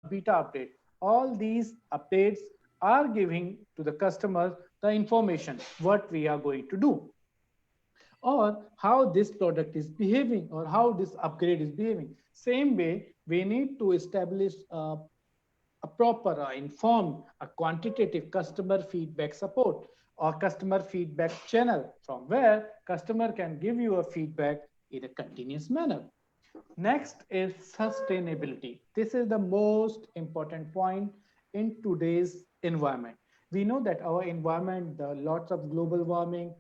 beta update. All these updates are giving to the customers the information what we are going to do, or how this product is behaving, or how this upgrade is behaving. Same way, we need to establish a proper, informed, a quantitative customer feedback support or customer feedback channel from where customer can give you a feedback in a continuous manner. Next is sustainability. This is the most important point in today's environment. We know that our environment, the lots of global warming,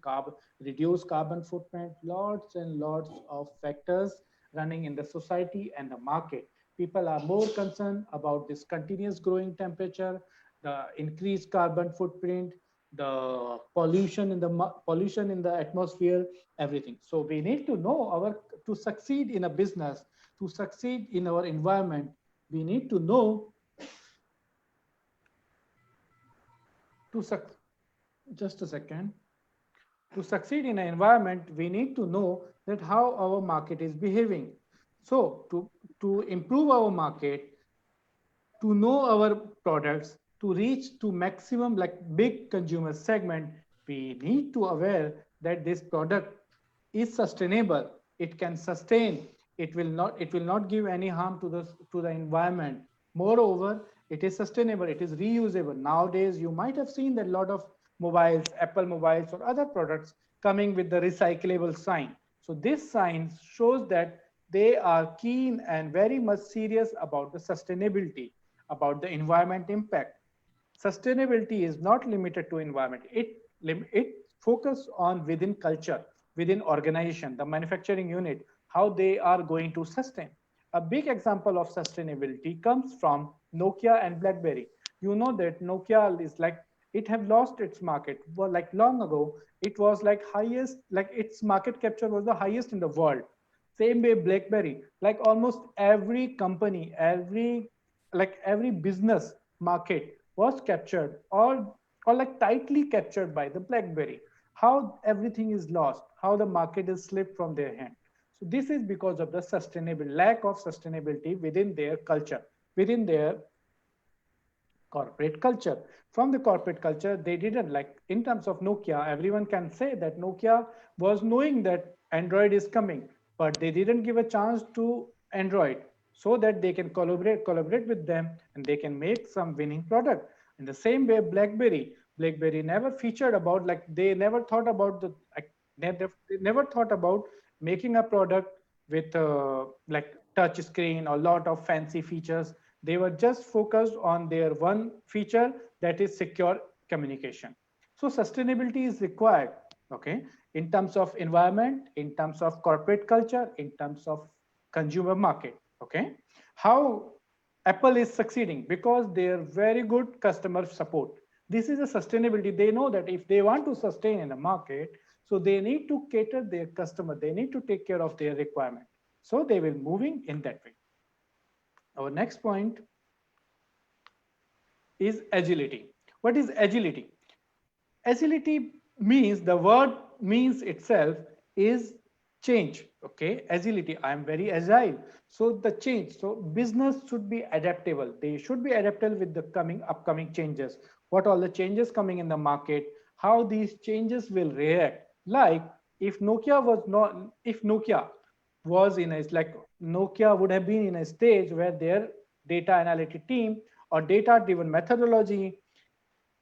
reduced carbon footprint, lots and lots of factors running in the society and the market. People are more concerned about this continuous growing temperature, the increased carbon footprint, the pollution in the atmosphere, everything. So we need to know our to succeed in a business, to succeed in our environment, we need to know to just a second. To succeed in an environment, we need to know that how our market is behaving. So to improve our market, to know our products, to reach to maximum like big consumer segment, we need to aware that this product is sustainable. It can sustain. It will not give any harm to the environment. Moreover, it is sustainable. It is reusable. Nowadays, you might have seen that a lot of mobiles, Apple mobiles or other products coming with the recyclable sign. So this sign shows that they are keen and very much serious about the sustainability, about the environment impact. Sustainability is not limited to environment. It focus on within culture, within organization, the manufacturing unit, how they are going to sustain. A big example of sustainability comes from Nokia and BlackBerry. You know that Nokia is like, it have lost its market. Well, like long ago, it was like highest, like its market capture was the highest in the world. Same way BlackBerry, like almost every company, every business market was captured, or like tightly captured by the BlackBerry. How everything is lost, how the market is slipped from their hand. So this is because of the sustainable lack of sustainability within their culture, within their corporate culture. From the corporate culture, they didn't like, in terms of Nokia, everyone can say that Nokia was knowing that Android is coming, but they didn't give a chance to Android so that they can collaborate with them and they can make some winning product. In the same way, BlackBerry never featured about, like they never thought about the like, they never thought about making a product with like touch screen or lot of fancy features. They were just focused on their one feature, that is secure communication. So sustainability is required, okay, in terms of environment, in terms of corporate culture, in terms of consumer market, okay. How Apple is succeeding? Because they are very good customer support. This is a sustainability. They know that if they want to sustain in the market, so they need to cater their customer, they need to take care of their requirement. So they will moving in that way. Our next point is agility. What is agility? Agility means, the word means itself is change. Okay, agility, I am very agile. So the change, so business should be adaptable. They should be adaptable with the upcoming changes. What all the changes coming in the market, how these changes will react. Like if Nokia was in a, like Nokia would have been in a stage where their data analytic team or data driven methodology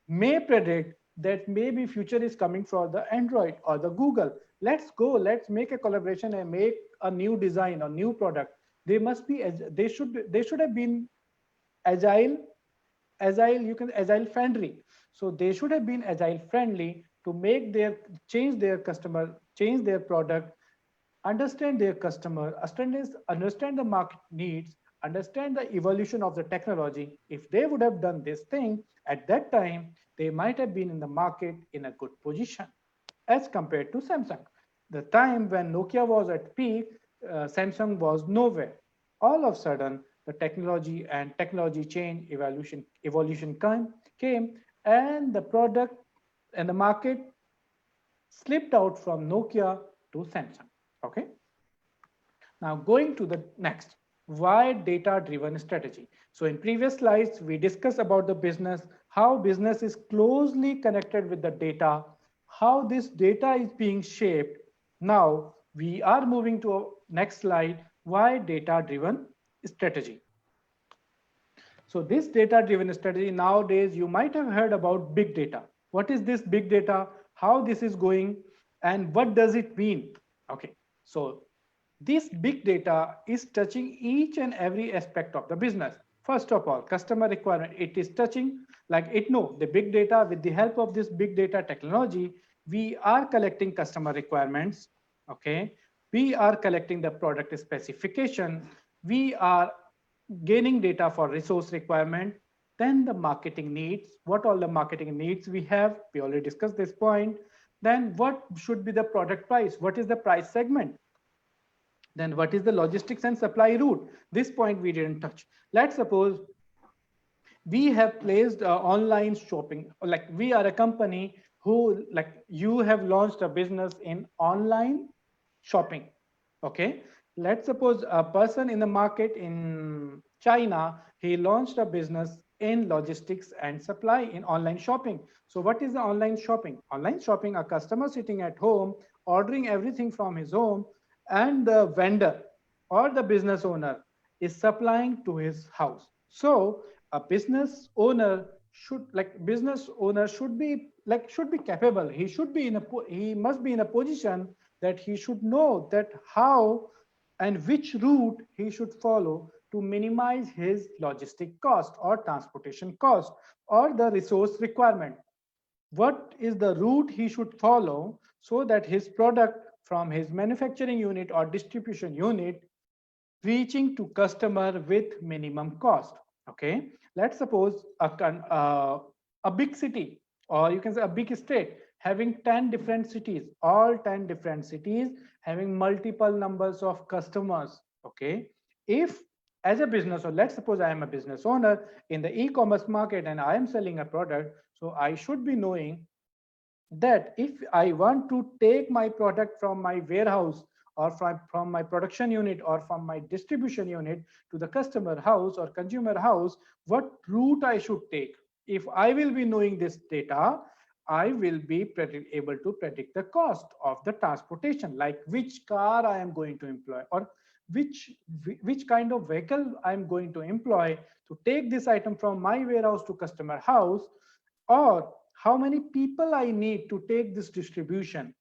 may predict that maybe future is coming for the Android or the Google. Let's make a collaboration and make a new design or new product. They must be, they should have been agile, agile friendly. So they should have been agile friendly to make their, change their customer, change their product, understand their customer, understand the market needs, understand the evolution of the technology. If they would have done this thing at that time, they might have been in the market in a good position as compared to Samsung. The time when Nokia was at peak, Samsung was nowhere. All of a sudden, the technology change, evolution came, and the product and the market slipped out from Nokia to Samsung. Okay. Now going to the next. why data-driven strategy. So in previous slides, we discussed about the business, how business is closely connected with the data, how this data is being shaped. Now we are moving to a next slide, why data-driven strategy. So this data-driven strategy, nowadays you might have heard about big data. What is this big data? How this is going? And what does it mean? Okay, so this big data is touching each and every aspect of the business. First of all, customer requirement, it is touching, like it know the big data. With the help of this big data technology, we are collecting customer requirements. Okay, we are collecting the product specification, we are gaining data for resource requirement, then the marketing needs, what all the marketing needs we have, we already discussed this point. Then what should be the product price, what is the price segment, then what is the logistics and supply route, this point we didn't touch. Let's suppose we have placed online shopping, like we are a company who, like you have launched a business in online shopping. Okay, let's suppose a person in the market in China, he launched a business in logistics and supply in online shopping. So what is the online shopping? Online shopping, a customer sitting at home ordering everything from his home, and the vendor or the business owner is supplying to his house. So a business owner should be capable, he should be in a he must be in a position that he should know that how and which route he should follow to minimize his logistic cost or transportation cost or the resource requirement. What is the route he should follow so that his product from his manufacturing unit or distribution unit reaching to customer with minimum cost. Okay, let's suppose a big city, or you can say a big state, having 10 different cities, all 10 different cities having multiple numbers of customers. Okay, if as a business, or let's suppose I am a business owner in the e-commerce market and I am selling a product, so I should be knowing that if I want to take my product from my warehouse or from my production unit or from my distribution unit to the customer house or consumer house, what route I should take. If I will be knowing this data, I will be able to predict the cost of the transportation, like which car I am going to employ, or which which kind of vehicle I am going to employ to take this item from my warehouse to customer house, or how many people I need to take this distribution,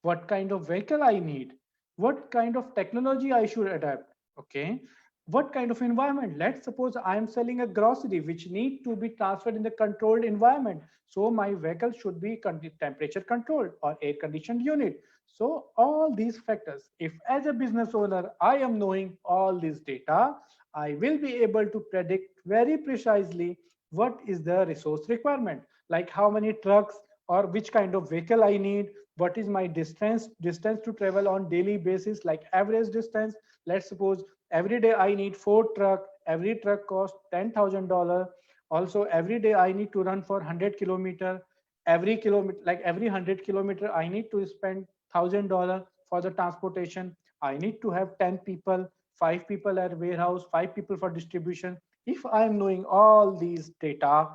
what kind of vehicle I need, what kind of technology I should adapt. Okay, what kind of environment. Let's suppose I am selling a grocery which need to be transferred in the controlled environment. So my vehicle should be temperature controlled or air conditioned unit. So all these factors, if as a business owner, I am knowing all this data, I will be able to predict very precisely what is the resource requirement, like how many trucks or which kind of vehicle I need, what is my distance to travel on daily basis, like average distance. Let's suppose every day I need 4 truck, every truck costs $10,000. Also every day I need to run for 100 kilometer, every kilometer, like every 100 kilometer I need to spend $1,000 for the transportation. I need to have 10 people, 5 people at warehouse, 5 people for distribution. If I am knowing all these data,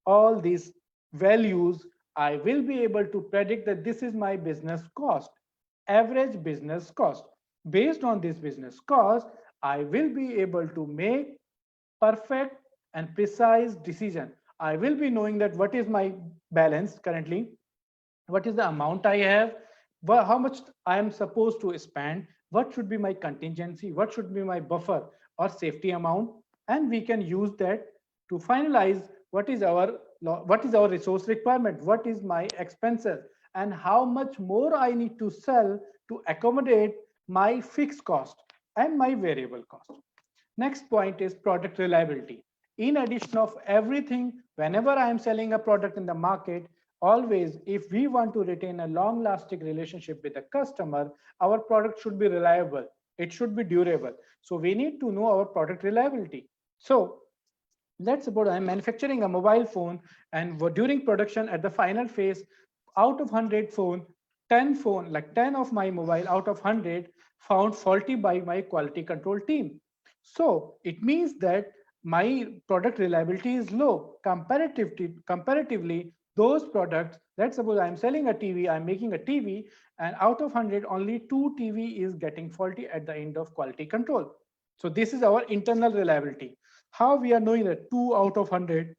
all these values, I will be able to predict that this is my business cost, average business cost. Based on this business cost, I will be able to make perfect and precise decision. I will be knowing that what is my balance currently, what is the amount I have, how much I am supposed to spend, what should be my contingency, what should be my buffer or safety amount, and we can use that to finalize what is our resource requirement, what is my expenses, and how much more I need to sell to accommodate my fixed cost and my variable cost. Next point is product reliability. In addition of everything, whenever I am selling a product in the market, always, if we want to retain a long lasting relationship with the customer, our product should be reliable, it should be durable. So we need to know our product reliability. So let's suppose I'm manufacturing a mobile phone, and during production at the final phase, out of 100 phone, 10 of my mobile out of 100 found faulty by my quality control team. So it means that my product reliability is low comparatively those products. Let's suppose I'm selling a TV, I'm making a TV, and out of 100 only 2 TV is getting faulty at the end of quality control. So this is our internal reliability. How we are knowing that 2 out of 100,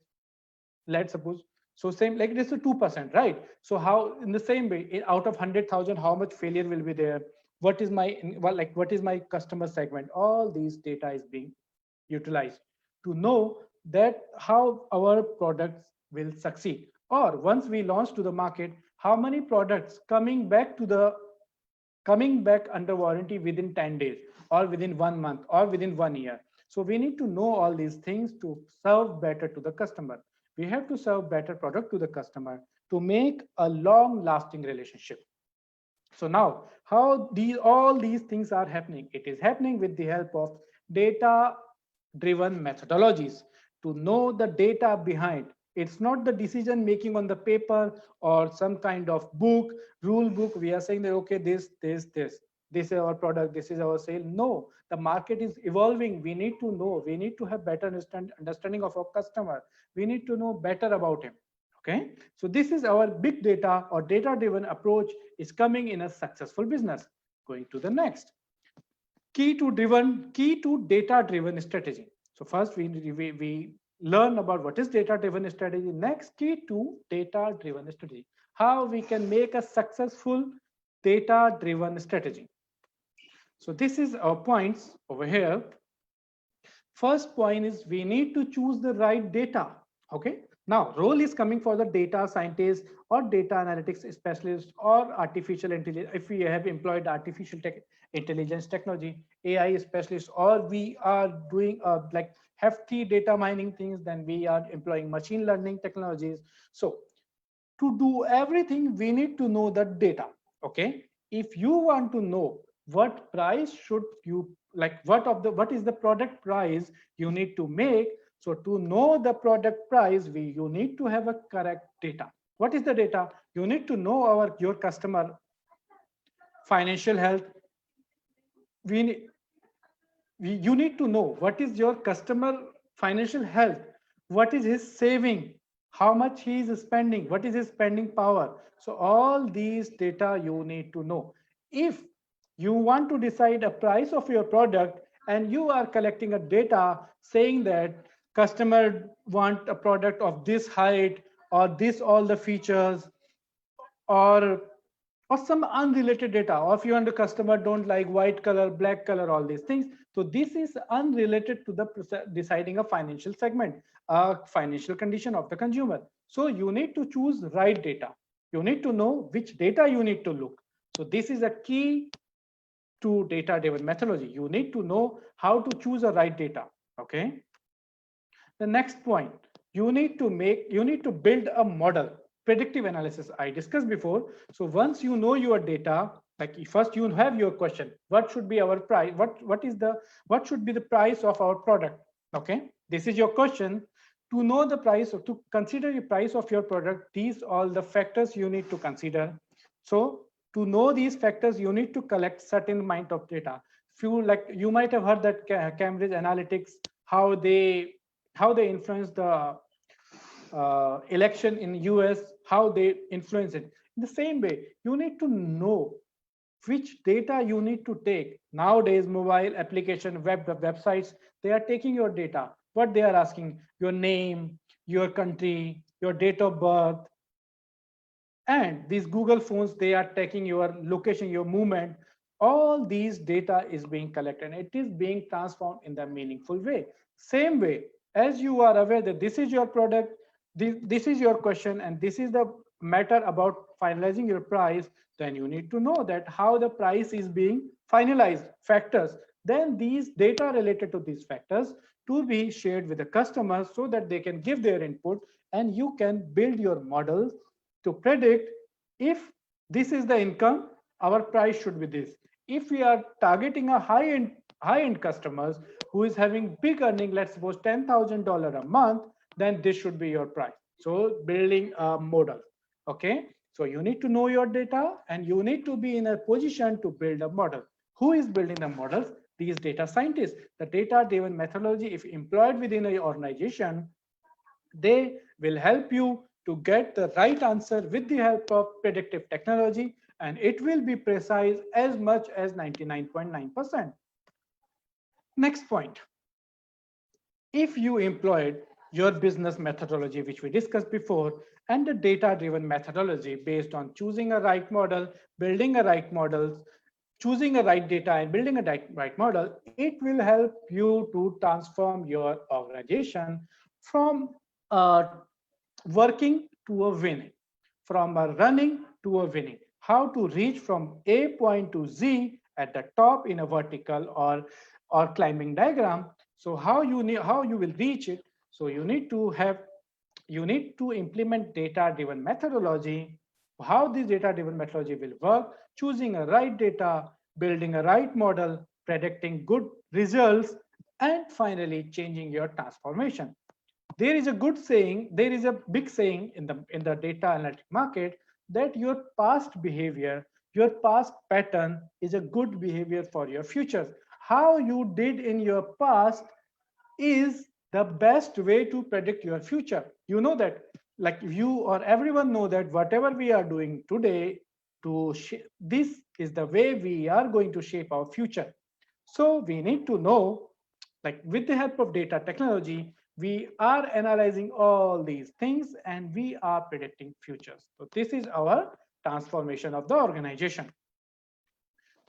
let's suppose, so same like this is 2%, right? So how in the same way, out of 100,000 how much failure will be there, what is my what is my customer segment, all these data is being utilized to know that how our products will succeed, or once we launch to the market, how many products coming back under warranty within 10 days or within 1 month or within 1 year. So we need to know all these things to serve better to the customer. We have to serve better product to the customer to make a long lasting relationship. So now how all these things are happening, it is happening with the help of data driven methodologies. To know the data behind, it's not the decision making on the paper or some kind of book, rule book. We are saying that okay, this is our product, this is our sale. No, the market is evolving. We need to know, we need to have better understanding of our customer. We need to know better about him. Okay, so this is our big data or data driven approach is coming in a successful business. Going to the next, key to data driven strategy. So first we learn about what is data driven strategy. Next, key to data driven strategy, how we can make a successful data driven strategy. So this is our points over here. First point is we need to choose the right data. Okay, now role is coming for the data scientist or data analytics specialist or artificial intelligence. If we have employed intelligence technology, AI specialist, or we are doing like hefty data mining things, then we are employing machine learning technologies. So to do everything, we need to know the data. Okay, if you want to know what price should you like, what is the product price you need to make. So to know the product price, you need to have a correct data. What is the data? You need to know your customer financial health. we, you need to know what is your customer financial health, what is his saving, how much he is spending, what is his spending power. So all these data you need to know. If you want to decide a price of your product and you are collecting a data saying that customer want a product of this height or this all the features, or some unrelated data, or if you and the customer don't like white color, black color, all these things. So this is unrelated to the deciding a financial segment, a financial condition of the consumer. So you need to choose right data. You need to know which data you need to look. So this is a key to data driven methodology. You need to know how to choose a right data. Okay. The next point, you need to build a model. Predictive analysis I discussed before. So once you know your data, like first you have your question, what should be our price, what should be the price of our product. Okay, this is your question. To know the price, or to consider the price of your product, these all the factors you need to consider. So to know these factors, you need to collect certain amount of data. You might have heard that Cambridge Analytics, how they influence the election in US, how they influence it. In the same way, you need to know which data you need to take. Nowadays, mobile application, websites, they are taking your data. What they are asking, your name, your country, your date of birth, and these Google phones, they are taking your location, your movement. All these data is being collected and it is being transformed in the meaningful way. Same way, as you are aware that this is your product, this is your question, and this is the matter about finalizing your price, then you need to know that how the price is being finalized, factors. Then these data related to these factors to be shared with the customers so that they can give their input, and you can build your models to predict if this is the income, our price should be this. If we are targeting a high-end customers who is having big earning, let's suppose $10,000 a month, then this should be your price. So building a model. Okay, so you need to know your data and you need to be in a position to build a model. Who is building the models? these data scientists. The data-driven methodology, if employed within an organization, they will help you to get the right answer with the help of predictive technology, and it will be precise as much as 99.9%. Next point, if you employed your business methodology, which we discussed before, and the data-driven methodology based on choosing a right model, building a right model, choosing a right data and building a right model, it will help you to transform your organization from working to a winning, from a running to a winning. How to reach from A point to Z at the top in a vertical or climbing diagram. So how you will reach it. So you need to implement data driven methodology. How this data driven methodology will work, choosing a right data, building a right model, predicting good results, and finally changing your transformation. There is a good saying, there is a big saying in the data analytic market, that your past behavior, your past pattern is a good behavior for your future. How you did in your past is the best way to predict your future. You know that, like you or everyone know that whatever we are doing today, this is the way we are going to shape our future. So we need to know, like with the help of data technology, we are analyzing all these things and we are predicting futures. So this is our transformation of the organization.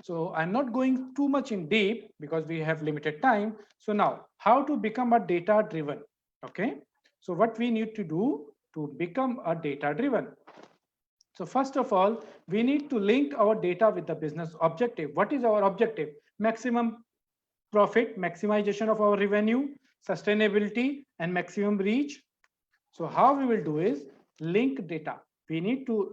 So I'm not going too much in deep because we have limited time. So now, how to become a data driven? Okay. So what we need to do to become a data driven? So first of all, we need to link our data with the business objective. What is our objective? Maximum profit, maximization of our revenue, sustainability, and maximum reach. So how we will do is link data. We need to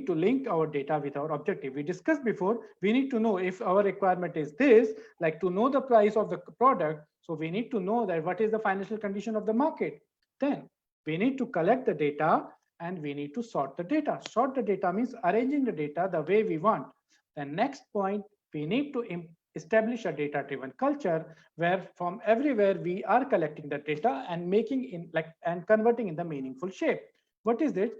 link our data with our objective. We discussed before, we need to know if our requirement is this, like to know the price of the product. So we need to know that what is the financial condition of the market. Then we need to collect the data and we need to sort the data. Sort the data means arranging the data the way we want. The next point, we need to establish a data driven culture where from everywhere we are collecting the data and making in like and converting in the meaningful shape. What is it?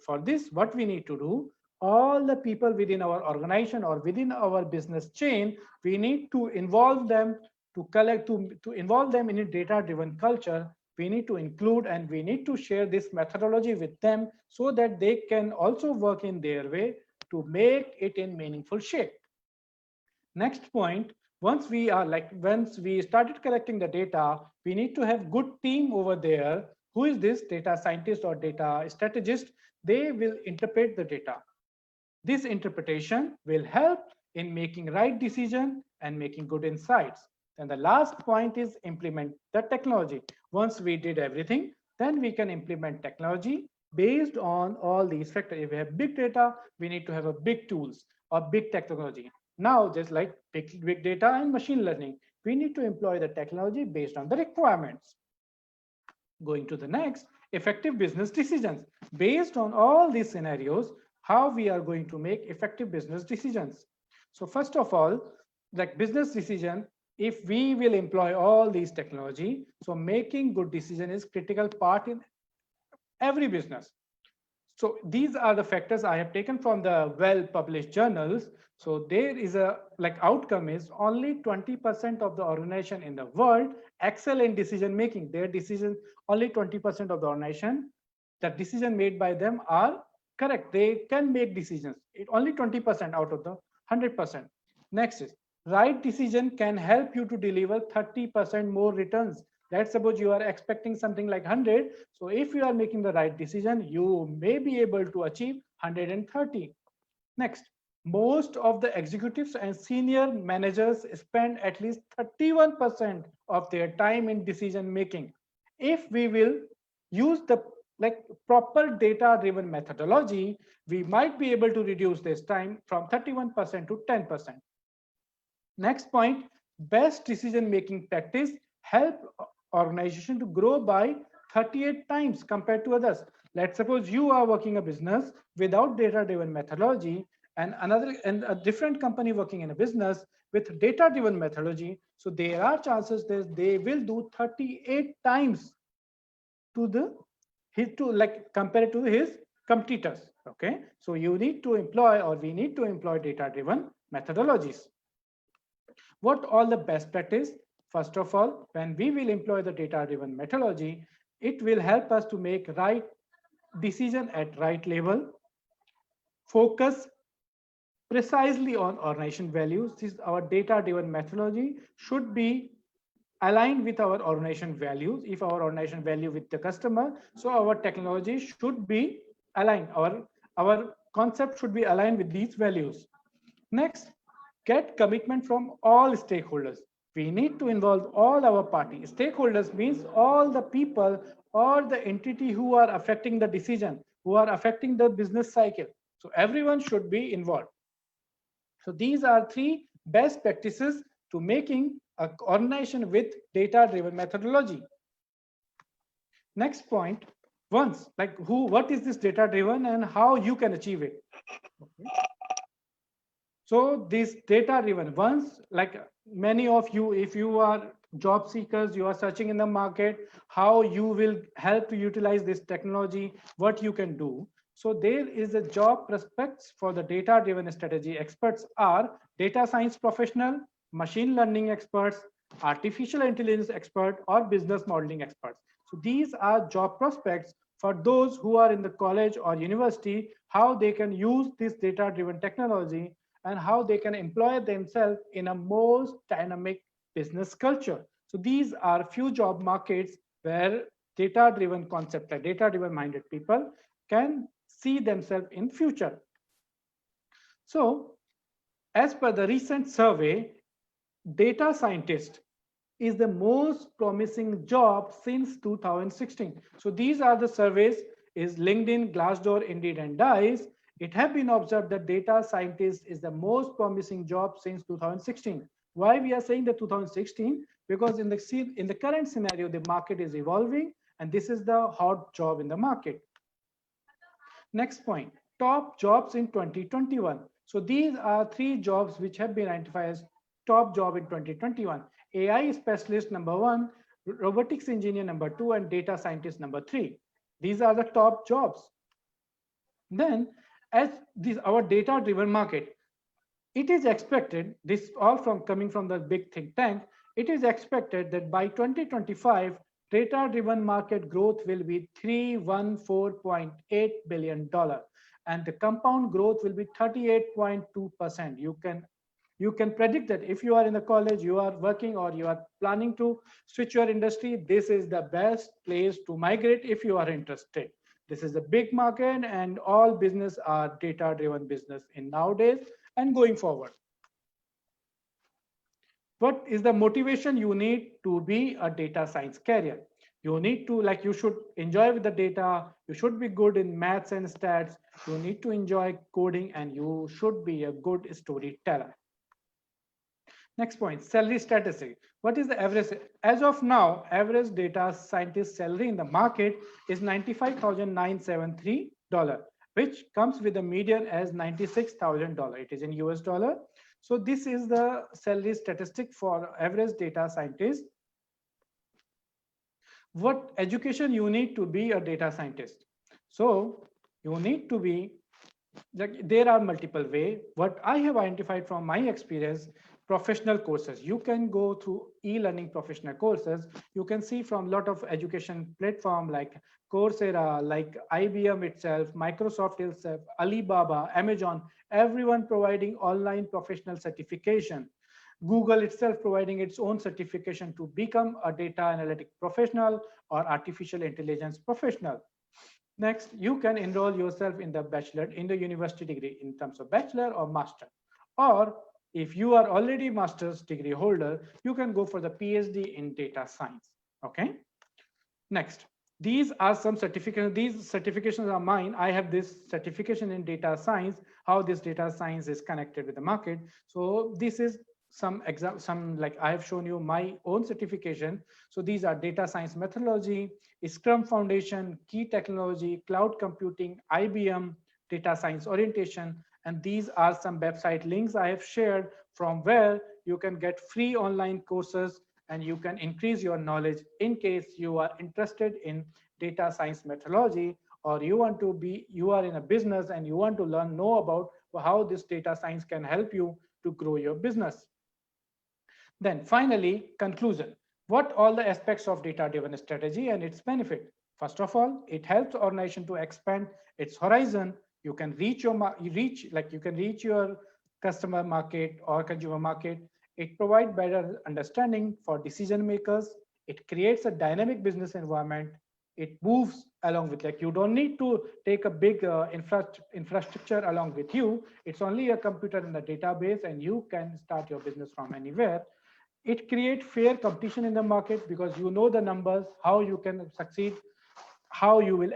For this, what we need to do, all the people within our organization or within our business chain, we need to involve them to involve them in a data driven culture. We need to include and we need to share this methodology with them so that they can also work in their way to make it in meaningful shape. Next point, once we started collecting the data, we need to have good team over there. Who is this data scientist or data strategist? They will interpret the data. This interpretation will help in making right decision and making good insights. And the last point is implement the technology. Once we did everything, then we can implement technology based on all these factors. If we have big data, we need to have a big tools or big technology. Now, just like big data and machine learning, we need to employ the technology based on the requirements. Going to the next, effective business decisions. Based on all these scenarios, how we are going to make effective business decisions. So first of all, like business decision, if we will employ all these technology, so making good decision is critical part in every business. So these are the factors I have taken from the well-published journals. So there is a outcome is only 20% of the organization in the world excel in decision making. Their decision, only 20% of the organization, the decision made by them are correct. They can make decisions. Only 20% out of the 100%. Next is right decision can help you to deliver 30% more returns. Let's suppose you are expecting something like 100. So if you are making the right decision, you may be able to achieve 130. Next, most of the executives and senior managers spend at least 31% of their time in decision making. If we will use the proper data driven methodology, we might be able to reduce this time from 31% to 10%. Next point, best decision making practice help organization to grow by 38 times compared to others. Let's suppose you are working a business without data driven methodology and a different company working in a business with data driven methodology, so there are chances that they will do 38 times to the his to like compared to his competitors. Okay, so you need to employ, or we need to employ, data driven methodologies. What all the best practice? First of all, when we will employ the data driven methodology, it will help us to make right decision at right level, focus precisely on organization values. This our data driven methodology should be aligned with our organization values. If our organization value with the customer, so our technology should be aligned, our concept should be aligned with these values. Next, get commitment from all stakeholders. We need to involve all our party. Stakeholders means all the people or the entity who are affecting the decision, who are affecting the business cycle. So everyone should be involved. So these are three best practices to making an organization with data-driven methodology. Next point, once like what is this data-driven and how you can achieve it. Okay. So this data-driven, once like many of you, if you are job seekers, you are searching in the market, how you will help to utilize this technology, what you can do. So there is a job prospects for the data-driven strategy experts are data science professional, machine learning experts, artificial intelligence expert, or business modeling experts. So these are job prospects for those who are in the college or university, how they can use this data-driven technology and how they can employ themselves in a most dynamic business culture. So these are few job markets where data-driven concept, like data-driven minded people can see themselves in future. So as per the recent survey, data scientist is the most promising job since 2016. So these are the surveys is LinkedIn, Glassdoor, Indeed, and Dice. It has been observed that data scientist is the most promising job since 2016. Why we are saying the 2016? Because in the current scenario, the market is evolving, and this is the hot job in the market. Next point, top jobs in 2021. So these are three jobs which have been identified as top job in 2021. AI specialist number 1, robotics engineer number 2, and data scientist number 3. These are the top jobs. Then as this our data driven market, it is expected, this all from coming from the big think tank, it is expected that by 2025, data-driven market growth will be $314.8 billion, and the compound growth will be 38.2%. You can predict that if you are in the college, you are working, or you are planning to switch your industry, this is the best place to migrate if you are interested. This is a big market, and all business are data-driven business in nowadays and going forward. What is the motivation you need to be a data science career? You need to, like, you should enjoy with the data, you should be good in maths and stats, you need to enjoy coding, and you should be a good storyteller. Next point, salary statistic. What is the average? As of now, average data scientist salary in the market is $95,973, which comes with a median as $96,000. It is in US dollar. So this is the salary statistic for average data scientist. What education you need to be a data scientist? So you need to be, there are multiple ways. What I have identified from my experience, professional courses. You can go through e-learning professional courses. You can see from a lot of education platform like Coursera, like IBM itself, Microsoft itself, Alibaba, Amazon, everyone providing online professional certification. Google itself providing its own certification to become a data analytic professional or artificial intelligence professional. Next, you can enroll yourself in the bachelor, in the university degree in terms of bachelor or master. Or if you are already master's degree holder, you can go for the PhD in data science. Okay. Next, these are some certifications. These certifications are mine. I have this certification in data science, how this data science is connected with the market. So this is some like I have shown you my own certification. So these are data science methodology, Scrum Foundation, key technology, cloud computing, IBM, data science orientation, And these are some website links I have shared from where you can get free online courses and you can increase your knowledge in case you are interested in data science methodology, or you are in a business and you want to know about how this data science can help you to grow your business. Then finally, conclusion. What all the aspects of data-driven strategy and its benefit? First of all, it helps organization to expand its horizon. You can reach your customer market or consumer market. It provides better understanding for decision makers. It creates a dynamic business environment. It moves along with, like, you don't need to take a big infrastructure along with you. It's only a computer in the database and you can start your business from anywhere. It creates fair competition in the market because you know the numbers, how you can succeed, how you will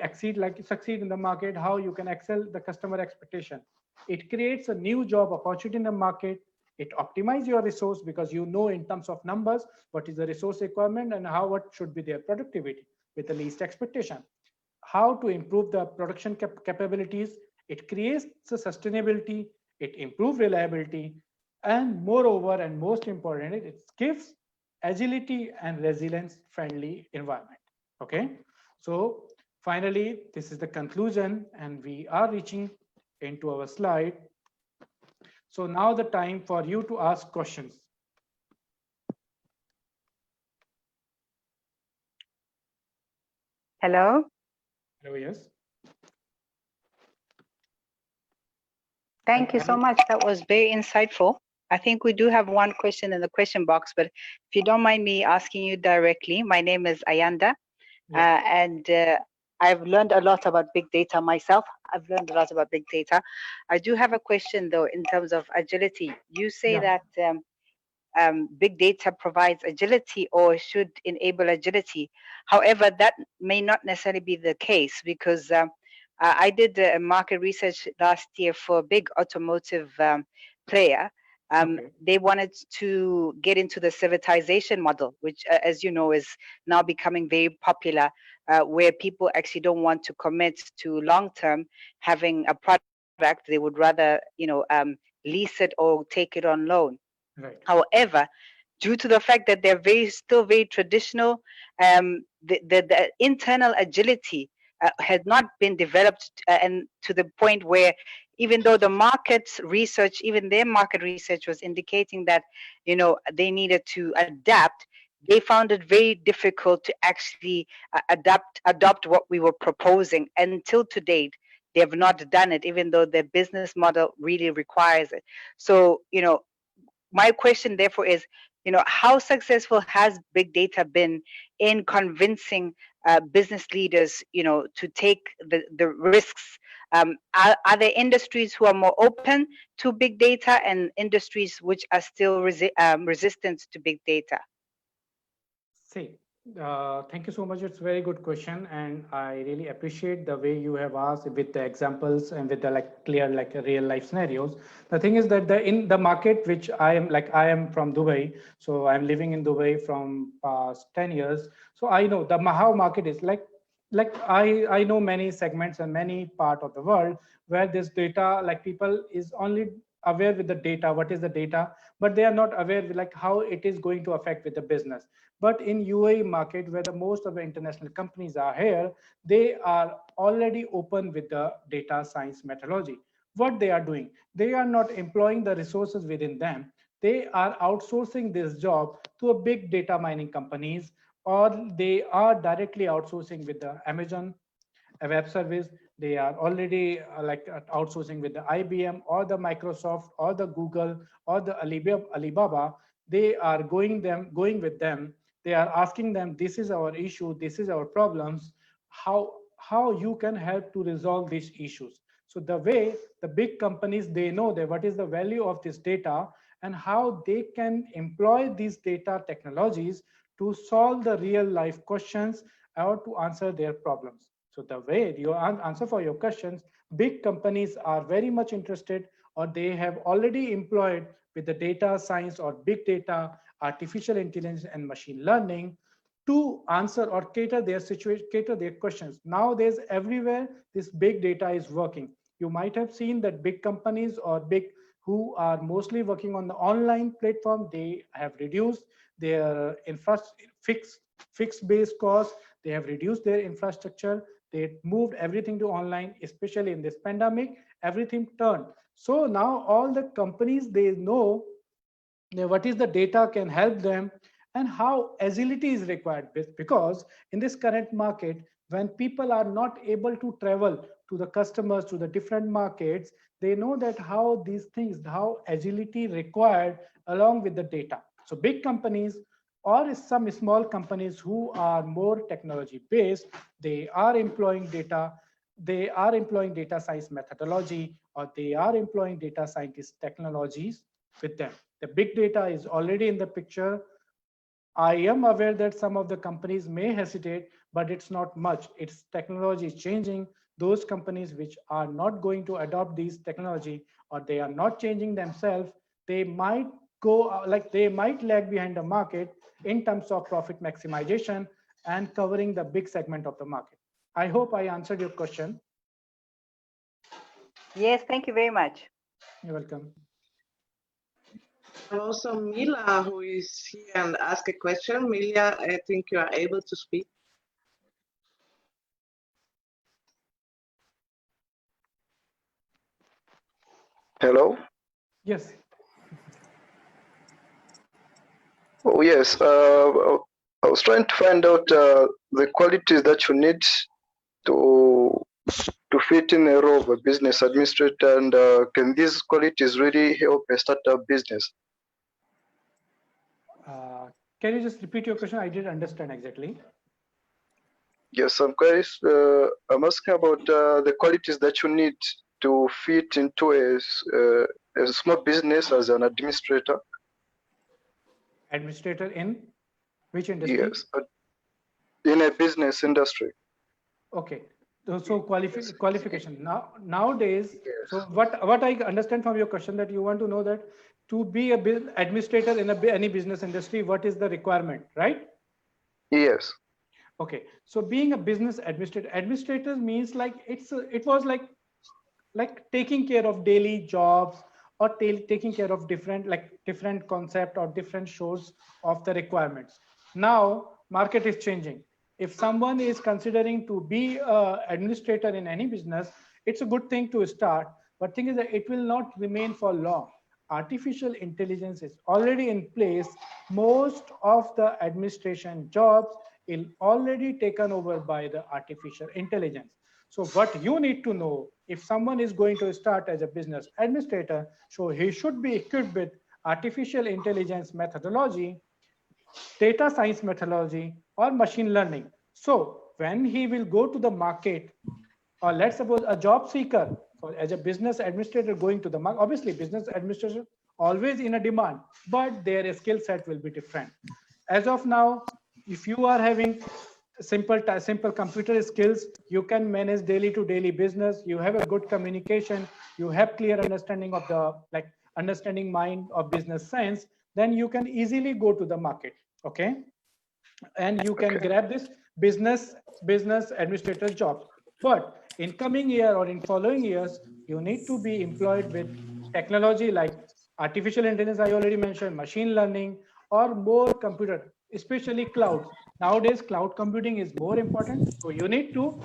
succeed in the market, how you can excel the customer expectation. It creates a new job opportunity in the market. It optimizes your resource because you know in terms of numbers what is the resource requirement and what should be their productivity with the least expectation. How to improve the production capabilities. It creates the sustainability. It improves reliability, and moreover, and most importantly, it gives agility and resilience friendly environment. Okay, so finally, this is the conclusion and we are reaching into our slide. So now the time for you to ask questions. Hello. Hello, yes. Thank you so much. That was very insightful. I think we do have one question in the question box, but if you don't mind me asking you directly, my name is Ayanda, and I've learned a lot about big data myself. I've learned a lot about big data. I do have a question though, in terms of agility. You say that big data provides agility or should enable agility. However, that may not necessarily be the case because I did market research last year for a big automotive player. They wanted to get into the servitization model, which, as you know, is now becoming very popular, where people actually don't want to commit to long-term having a product. They would rather, lease it or take it on loan. Right. However, due to the fact that they're still very traditional, the internal agility had not been developed, and to the point where, even though the market research, even their market research was indicating that, they needed to adapt, they found it very difficult to actually adopt what we were proposing. Until to date, they have not done it, even though their business model really requires it. So, my question therefore is, how successful has big data been in convincing business leaders, to take the risks? Are there industries who are more open to big data and industries which are still resistant to big data? See, thank you so much. It's a very good question, and I really appreciate the way you have asked with the examples and with the clear real life scenarios. The thing is that in the market which I am from Dubai, so I'm living in Dubai from past 10 years. So I know the how market is I know many segments and many part of the world where this data, people is only aware with the data, what is the data, but they are not aware with how it is going to affect with the business. But in UAE market, where the most of the international companies are here, they are already open with the data science methodology. What they are doing, they are not employing the resources within them. They are outsourcing this job to a big data mining companies, or they are directly outsourcing with the Amazon a web service. They are already outsourcing with the IBM or the Microsoft or the Google or the Alibaba. They are going with them. They are asking them, this is our issue, this is our problems, how you can help to resolve these issues. So the way the big companies, they know that what is the value of this data and how they can employ these data technologies to solve the real life questions or to answer their problems. So the way you answer for your questions, big companies are very much interested, or they have already employed with the data science or big data, artificial intelligence and machine learning to answer or cater their situation, cater their questions. Nowadays, everywhere this big data is working. You might have seen that big companies or big who are mostly working on the online platform, they have reduced their fixed base costs. They have reduced their infrastructure. They moved everything to online, especially in this pandemic. Everything turned. So now all the companies, they know what is the data can help them and how agility is required, because in this current market, when people are not able to travel to the customers, to the different markets, they know that how these things, how agility required along with the data. So big companies or some small companies who are more technology based, they are employing data science methodology, or they are employing data scientist technologies with them. The big data is already in the picture. I am aware that some of the companies may hesitate, but it's not much. It's technology is changing. Those companies which are not going to adopt these technology, or they are not changing themselves, they might they might lag behind the market in terms of profit maximization and covering the big segment of the market. I hope I answered your question. Yes, thank you very much. You're welcome. Also, Mila, who is here and ask a question. Mila, I think you are able to speak. Hello? Yes. Oh, yes. I was trying to find out the qualities that you need to fit in the role of a business administrator, and can these qualities really help a startup business? Can you just repeat your question? I didn't understand exactly. Yes, I'm curious. I'm asking about the qualities that you need to fit into a small business as an administrator. Administrator in which industry? Yes, in a business industry. Okay. So qualification nowadays. Yes. So what I understand from your question, that you want to know that to be a administrator in any business industry, what is the requirement, right? Yes. Okay. So being a business administrator means like it was like taking care of daily jobs, or taking care of different concept or different shows of the requirements. Now market is changing. If someone is considering to be a administrator in any business, it's a good thing to start, but thing is that it will not remain for long. Artificial intelligence is already in place. Most of the administration jobs is already taken over by the artificial intelligence. So what you need to know, if someone is going to start as a business administrator, so he should be equipped with artificial intelligence methodology, data science methodology, or machine learning. So when he will go to the market, or let's suppose a job seeker, so as a business administrator going to the market, obviously business administration always in a demand, but their skill set will be different. As of now, if you are having simple computer skills, you can manage daily to daily business, you have a good communication, you have clear understanding of the understanding mind of business science, then you can easily go to the market. Okay, and you can grab this business administrator job. But in coming year or in following years, you need to be employed with technology like artificial intelligence, I already mentioned, machine learning, or more computer, especially clouds. Nowadays cloud computing is more important, so you need to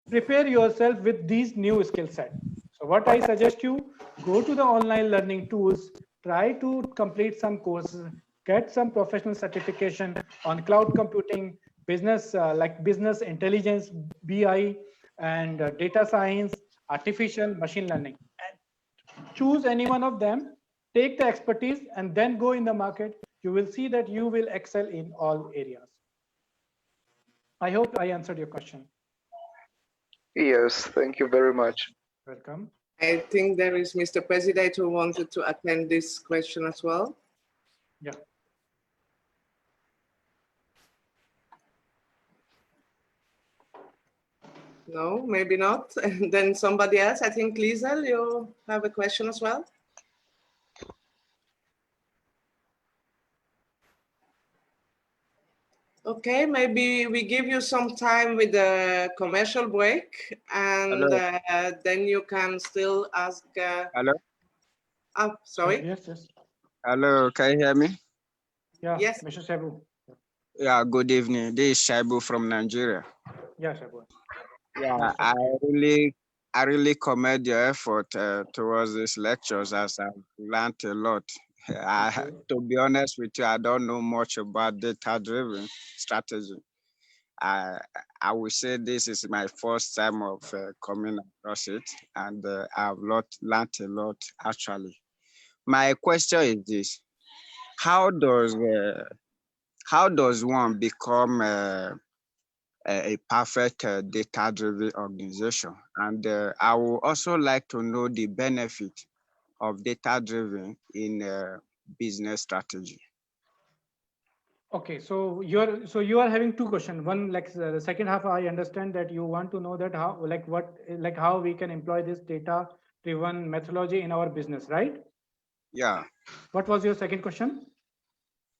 prepare yourself with these new skill set. So what I suggest you, go to the online learning tools, try to complete some courses, get some professional certification on cloud computing, business like business intelligence, BI, and data science, artificial, machine learning. And choose any one of them, take the expertise, and then go in the market. You will see that you will excel in all areas. I hope I answered your question. Yes, thank you very much. Welcome. I think there is Mr. President who wanted to attend this question as well. Yeah. No, maybe not. And then somebody else, I think Liesel, you have a question as well? Okay, maybe we give you some time with the commercial break, and Hello. then you can still ask. Hello. Oh, sorry. Yes, yes. Hello. Can you hear me? Yeah, Yes. Mr. Shabu. Yeah. Good evening. This is Shaibu from Nigeria. Yeah, Shabu. Yeah. Most I welcome. really commend your effort towards these lectures, as I've learned a lot. Okay. To be honest with you, I don't know much about data-driven strategy. I I would say this is my first time of coming across it, and I've learned a lot actually. My question is this: How does one become a perfect data-driven organization? And I would also like to know the benefit of data-driven in business strategy. Okay, so you are having two questions. One, like the second half, I understand that you want to know that how, like how we can employ this data-driven methodology in our business, right? Yeah. What was your second question?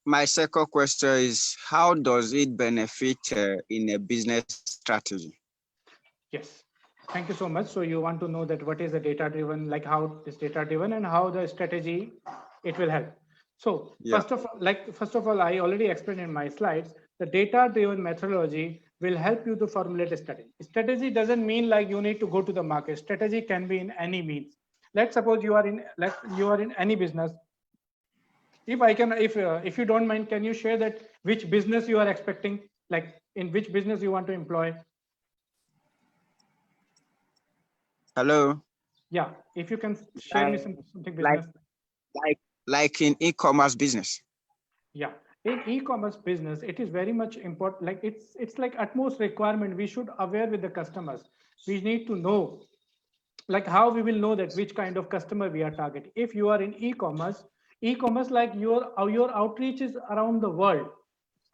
My second question is, how does it benefit in a business strategy? Yes. Thank you so much. So you want to know that what is the data-driven, like how is data-driven and how the strategy it will help. So Yeah. first of all, I already explained in my slides, the data-driven methodology will help you to formulate a strategy. Strategy doesn't mean like you need to go to the market. Strategy can be in any means. Let's suppose you are in any business. If you don't mind, can you share that which business you are expecting, like in which business you want to employ? Hello. Yeah, if you can share me something business. Like in e-commerce business. Yeah, in e-commerce business, it is very much important. Like it's like utmost requirement. We should aware with the customers. We need to know, like how we will know that which kind of customer we are targeting. If you are in e-commerce, like your outreach is around the world,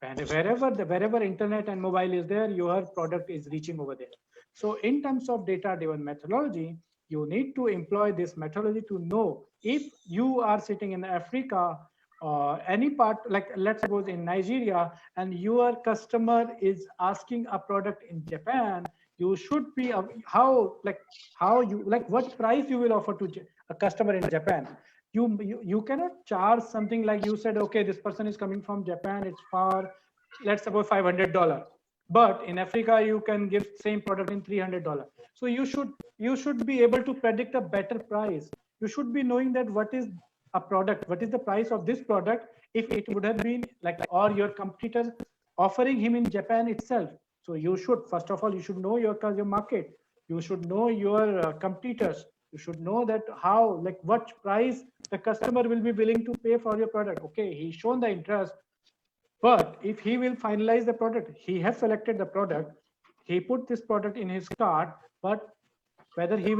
and wherever internet and mobile is there, your product is reaching over there. So in terms of data-driven methodology, you need to employ this methodology to know if you are sitting in Africa or any part, like let's suppose in Nigeria, and your customer is asking a product in Japan, you should be what price you will offer to a customer in Japan. You cannot charge something like you said, okay, this person is coming from Japan, it's far, let's suppose $500, but in Africa you can give same product in $300. So you should be able to predict a better price. You should be knowing that what is the price of this product if it would have been like, or your competitors offering him in Japan itself. So you should, first of all, you should know your market. You should know your competitors. You should know that how, like what price the customer will be willing to pay for your product. Okay, he's shown the interest, but if he will finalize the product, he has selected the product, he put this product in his cart, but whether he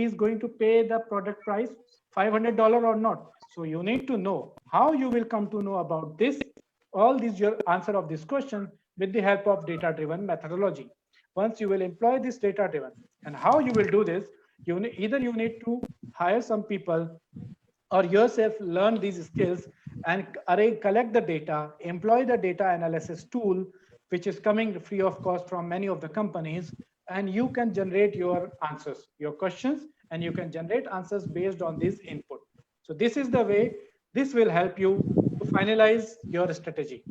is going to pay the product price $500 or not. So you need to know how you will come to know about this, all these your answer of this question with the help of data-driven methodology. Once you will employ this data-driven, and how you will do this, either you need to hire some people or yourself learn these skills and collect the data, employ the data analysis tool, which is coming free of cost from many of the companies, and you can generate your answers, your questions, and you can generate answers based on this input. So this is the way this will help you to finalize your strategy.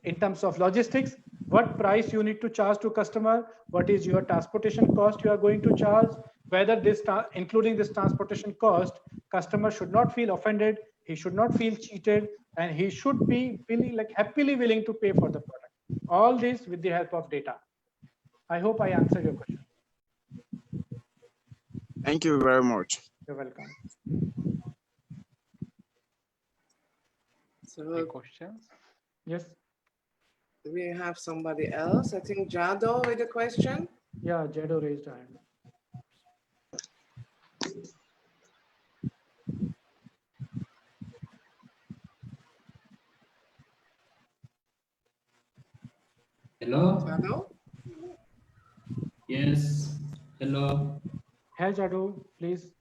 In terms of logistics, what price you need to charge to customer, what is your transportation cost you are going to charge, whether this including this transportation cost, customer should not feel offended, he should not feel cheated, and he should be really like happily willing to pay for the product. All this with the help of data. I hope I answered your question. Thank you very much. You're welcome. So questions? Yes. we have somebody else. I think Jado with a question. Yeah, Jado raised a hand. Hello? Jado? Yes. Hello. Hey Jado, please.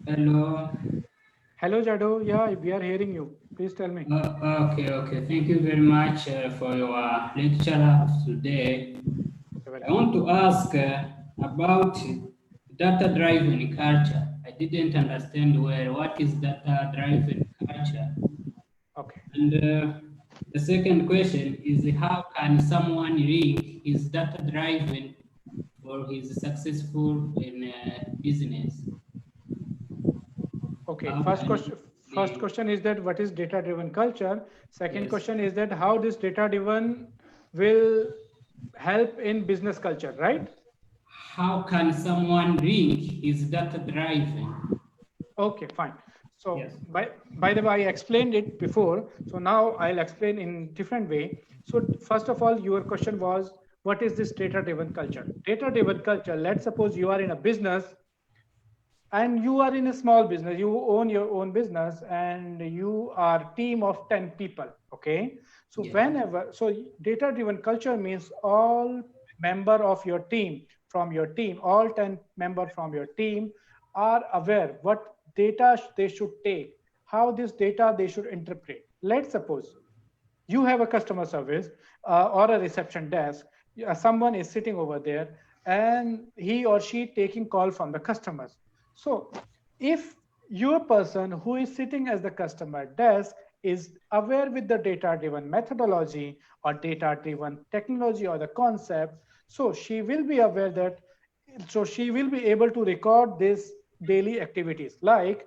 Hello. Hello Jado, yeah, we are hearing you. Please tell me. Okay. Thank you very much for your lecture today. I want to ask about data-driven culture. I didn't understand well what is data-driven culture. Okay. And the second question is how can someone link his data-driven for his successful in business? Okay. How First can question. First they, question is that what is data-driven culture? Second yes, question is that how this data-driven will help in business culture, right? how can someone link his data-driven? Okay, fine. So Yes. by the way, I explained it before. So now I'll explain in different way. So first of all, your question was, what is this data-driven culture? Data-driven culture, let's suppose you are in a business and you are in a small business, you own your own business and you are team of 10 people. Okay. So Yeah. so data-driven culture means all member of your team all 10 member from your team are aware what data they should take, how this data they should interpret. Let's suppose you have a customer service or a reception desk. Someone is sitting over there and he or she taking call from the customers. So if your person who is sitting as the customer desk is aware with the data driven methodology or data driven technology or the concept, so she will be aware that, so she will be able to record this daily activities, like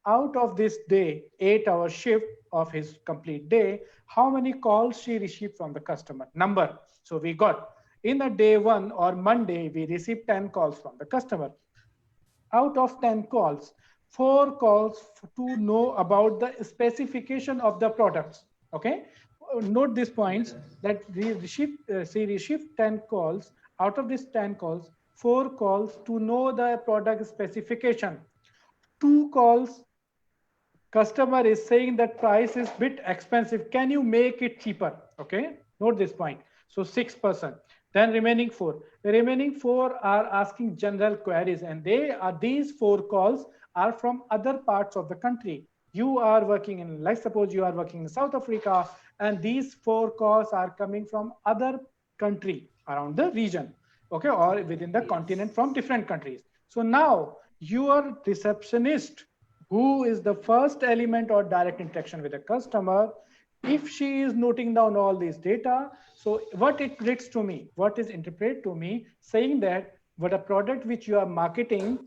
out of this day 8-hour shift of his complete day, how many calls she received from the customer number. So we got in a day one or Monday we received 10 calls from the customer. Out of 10 calls, 4 calls to know about the specification of the products. Okay, note these points that she received 10 calls. Out of these 10 calls, 4 calls to know the product specification, 2 calls customer is saying that price is bit expensive, can you make it cheaper. Okay, note this point. So 6%. Then remaining four are asking general queries, and these 4 calls are from other parts of the country. You are working in, let's suppose you are working in South Africa, and these 4 calls are coming from other country around the region, okay, or within the continent from different countries. So now your receptionist, who is the first element or direct interaction with the customer, if she is noting down all these data, so what it reads to me, what is interpreted to me, saying that what a product which you are marketing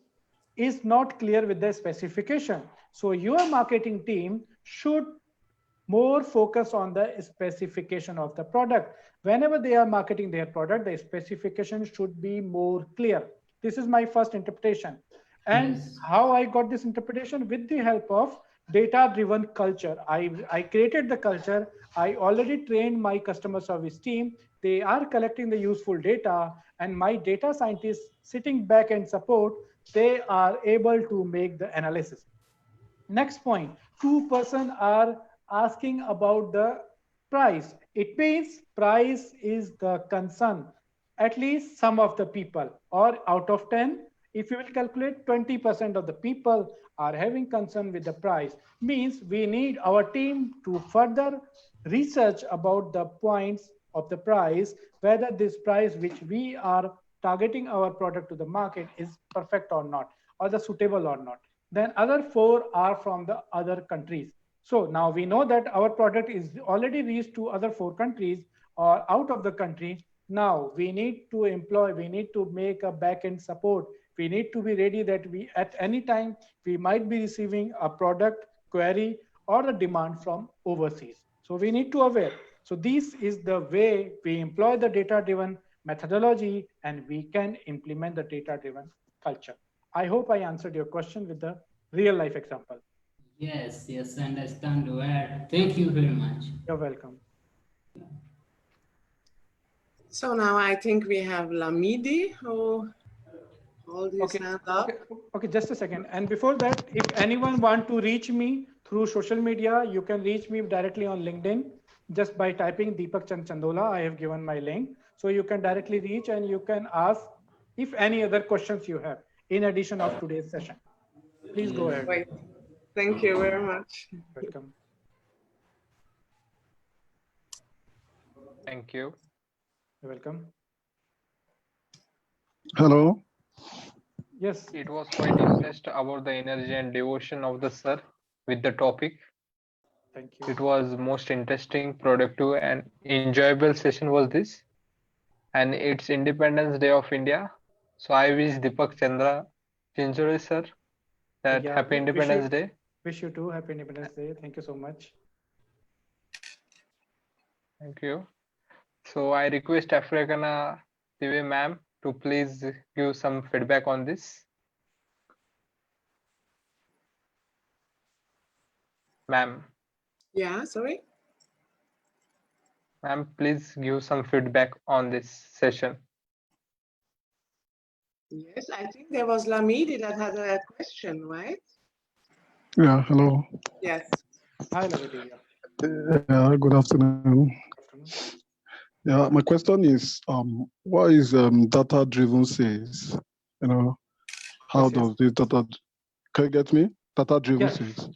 is not clear with the specification. So your marketing team should more focus on the specification of the product. Whenever they are marketing their product, the specification should be more clear. This is my first interpretation. And Yes. how I got this interpretation? With the help of data-driven culture. I created the culture. I already trained my customer service team. They are collecting the useful data, and my data scientists sitting back and support, they are able to make the analysis. Next point, 2% are asking about the price. It means price is the concern. At least some of the people, or out of 10, if you will calculate, 20% of the people are having concern with the price. Means we need our team to further research about the points of the price, whether this price which we are targeting our product to the market is perfect or not, or the suitable or not. Then other 4 are from the other countries. So now we know that our product is already reached to other 4 countries or out of the country. Now we need to make a back-end support. We need to be ready that we at any time we might be receiving a product query or a demand from overseas. So we need to aware. So this is the way we employ the data-driven methodology, and we can implement the data-driven culture. I hope I answered your question with the real life example. Yes, I understand well. Thank you very much. You're welcome. So now I think we have Lamidi who hold his hand up. Okay, just a second. And before that, if anyone want to reach me through social media, you can reach me directly on LinkedIn just by typing Deepak Chandola. I have given my link. So you can directly reach and you can ask if any other questions you have in addition of today's session. Please go ahead. Great. Thank you very much. Welcome. Thank you. You're welcome. Hello. Yes. It was quite impressed about the energy and devotion of the sir with the topic. Thank you. It was most interesting, productive, and enjoyable session was this. And it's Independence Day of India. So I wish Deepak Chandra Chinchori sir that Yeah, happy Independence Day. wish you too happy Independence Day. Thank you so much. Thank you. So I request Africana TV ma'am to please give some feedback on this. Ma'am, Yeah, sorry. ma'am, please give some feedback on this session. Yes, I think there was Lamidi that had a question, right? Yeah, hello. Yes. Hi, Lavidi. Yeah, good afternoon. Yeah, my question is, what is data-driven sales? You know, how Yes, yes. does this data? Can you get me? Data-driven Yes. sales,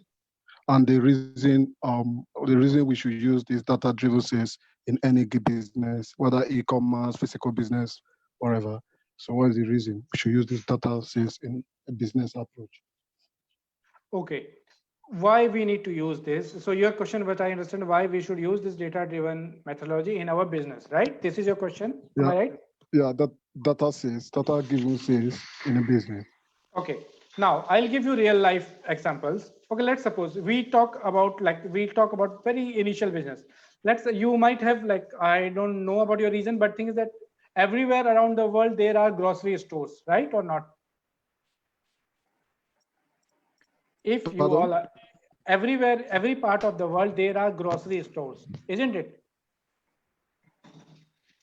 and the reason we should use this data-driven sales in any business, whether e-commerce, physical business, whatever. So, what is the reason we should use this data sales in a business approach? Okay. Why we need to use this? So your question, but I understand why we should use this data-driven methodology in our business, right? This is your question. Am I right? Yeah, that data-driven sales in a business. Okay. Now I'll give you real life examples. Okay, let's suppose we talk about very initial business. You might have I don't know about your reason, but thing is that everywhere around the world there are grocery stores, right or not? If you all are everywhere, every part of the world there are grocery stores, isn't it?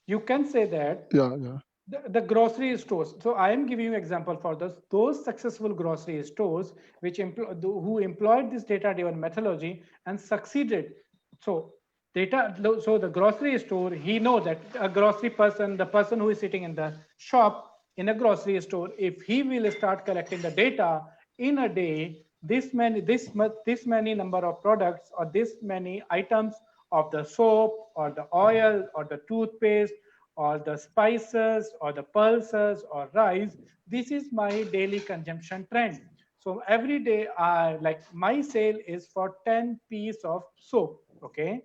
You can say that. Yeah. The grocery stores. So I am giving you example for those successful grocery stores who employed this data-driven methodology and succeeded. So the grocery store, he knows that a grocery person, the person who is sitting in the shop in a grocery store, if he will start collecting the data in a day, this many number of products or this many items of the soap or the oil or the toothpaste or the spices or the pulses or rice, this is my daily consumption trend. So every day my sale is for 10 piece of soap, okay,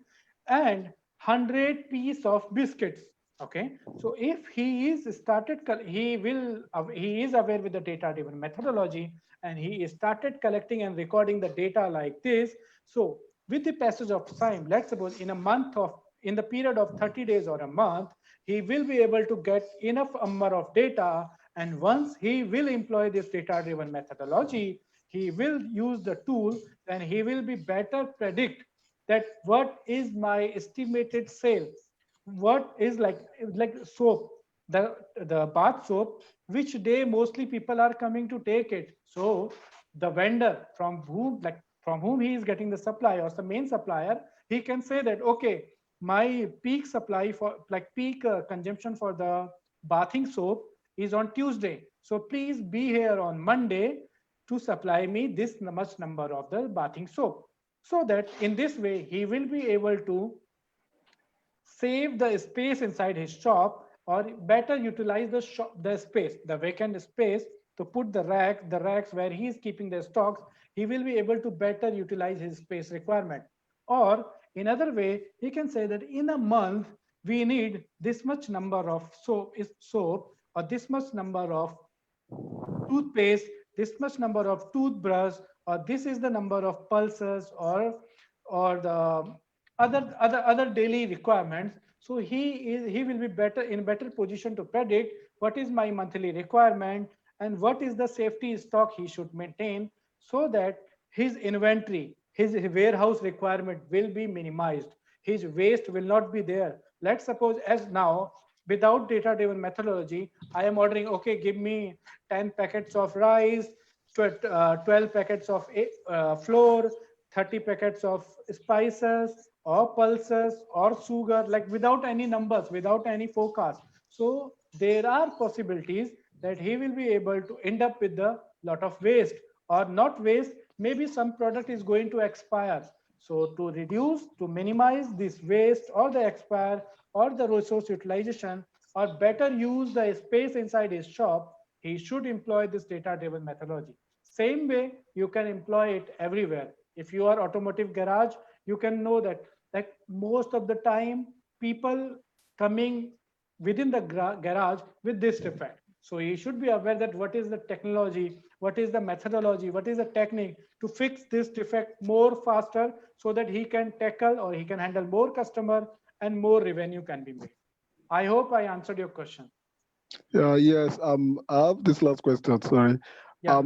and 100 piece of biscuits, okay. So if he is started, he is aware with the data driven methodology and he started collecting and recording the data like this. So with the passage of time, let's suppose in the period of 30 days or a month, he will be able to get enough number of data. And once he will employ this data driven methodology, he will use the tool, then he will be better predict that what is my estimated sale, what is like soap, the bath soap, which day mostly people are coming to take it. So the vendor from whom he is getting the supply or the main supplier, he can say that okay, my peak supply for peak consumption for the bathing soap is on Tuesday, so please be here on Monday to supply me this much number of the bathing soap. So that in this way he will be able to save the space inside his shop or better utilize the space, the vacant space, to put the racks where he is keeping the stocks. He will be able to better utilize his space requirement. Or in other way, he can say that in a month we need this much number of soap or this much number of toothpaste, this much number of toothbrush, or this is the number of pulses or the other daily requirements. So he will be better position to predict what is my monthly requirement and what is the safety stock he should maintain, so that his inventory, his warehouse requirement will be minimized, his waste will not be there. Let's suppose as now, without data driven methodology, I am ordering, okay, give me 10 packets of rice, 12 packets of flour, 30 packets of spices or pulses or sugar, like without any numbers, without any forecast. So there are possibilities that he will be able to end up with a lot of waste, or not waste, maybe some product is going to expire. So to minimize this waste or the expire or the resource utilization, or better use the space inside his shop, he should employ this data-driven methodology. Same way, you can employ it everywhere. If you are automotive garage, you can know that most of the time, people coming within the garage with this defect. So he should be aware that what is the technology, what is the methodology, what is the technique to fix this defect more faster, so that he can tackle or he can handle more customer and more revenue can be made. I hope I answered your question. Yes. I have this last question. Sorry. Yeah.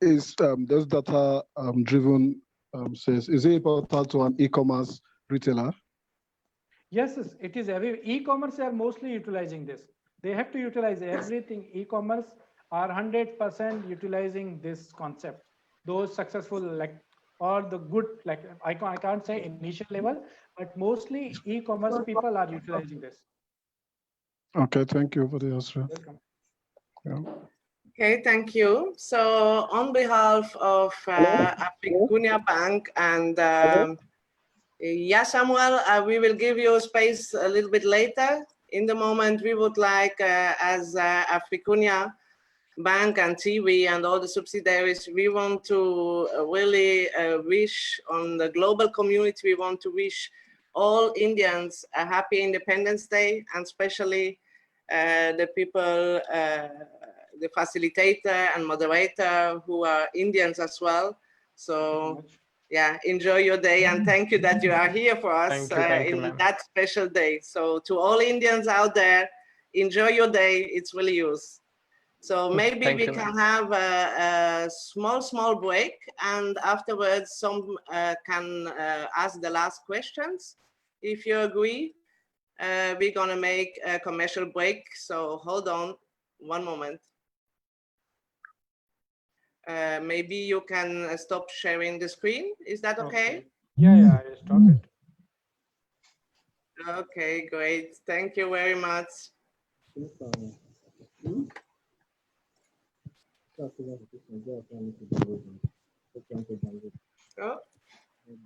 Is does data driven says, is it important to an e-commerce retailer? Yes, it is. Every e-commerce are mostly utilizing this. They have to utilize everything. E-commerce are 100% utilizing this concept. Those successful or the good, I can't say initial level, but mostly e-commerce people are utilizing this. Okay, thank you for the answer. Welcome. Yeah. Okay, thank you. So on behalf of Afrikunia Bank and Samuel, we will give you space a little bit later. In the moment, we would like, as Afrikunia Bank and TV and all the subsidiaries, we want to really wish on the global community, we want to wish all Indians a happy Independence Day, and especially the people, the facilitator and moderator who are Indians as well. So yeah, enjoy your day, and thank you that you are here for us in that special day. So to all Indians out there, enjoy your day, it's really yours. So maybe we can have a small break, and afterwards some can ask the last questions. If you agree, we're gonna make a commercial break. So hold on one moment. Maybe you can stop sharing the screen. Is that okay? Yeah, I stop it. Okay, great. Thank you very much. Oh,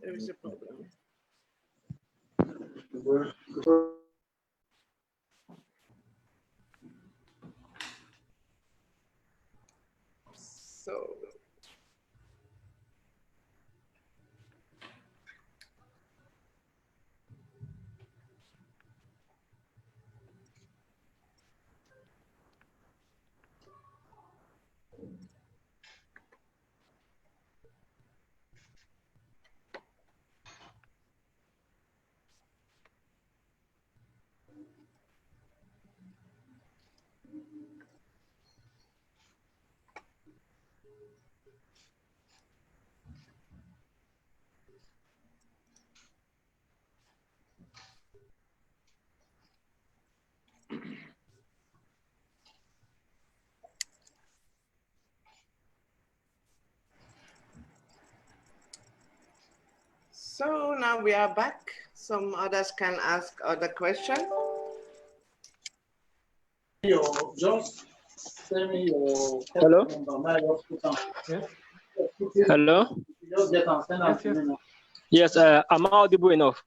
there is a problem. So So now we are back. Some others can ask other questions. Just send me your hello. Yes. Hello. Yes, am I audible enough?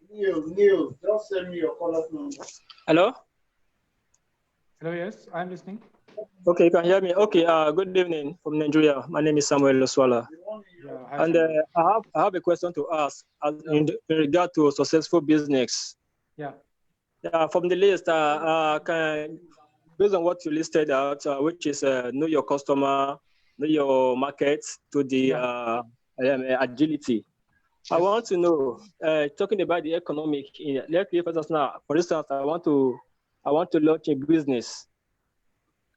Neil, just send me your call number. Hello. Hello. Yes, I'm listening. Okay, you can hear me. Okay. Good evening from Nigeria. My name is Samuel Loswala. Yeah, and I have a question to ask in regard to successful business. Yeah. From the list, based on what you listed out, which is know your customer, know your market, to the agility. Yes. I want to know, talking about the economic. Let's say, for instance, I want to launch a business.